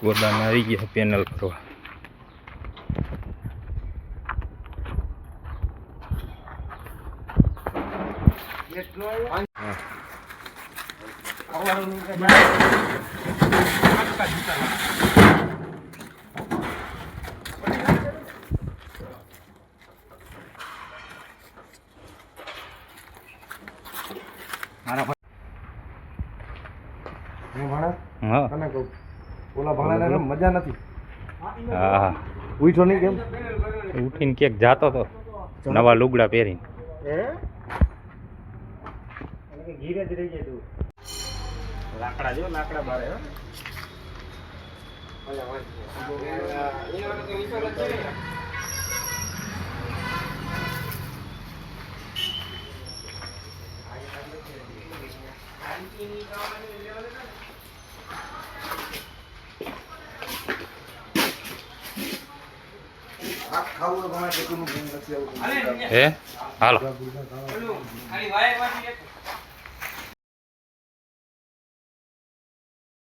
ગોદામે આવી ગયા પેનલ કરવા. ઓલા ભાણા મજા નથી. હા, ઉઠો નહીં કેમ? ઉઠીને ક્યાંક જાતો તો નવા લુગડા પહેરીને. ઘીરે જ રહી જાય તું. લાકડા જો લાકડા બારે હે હાલો.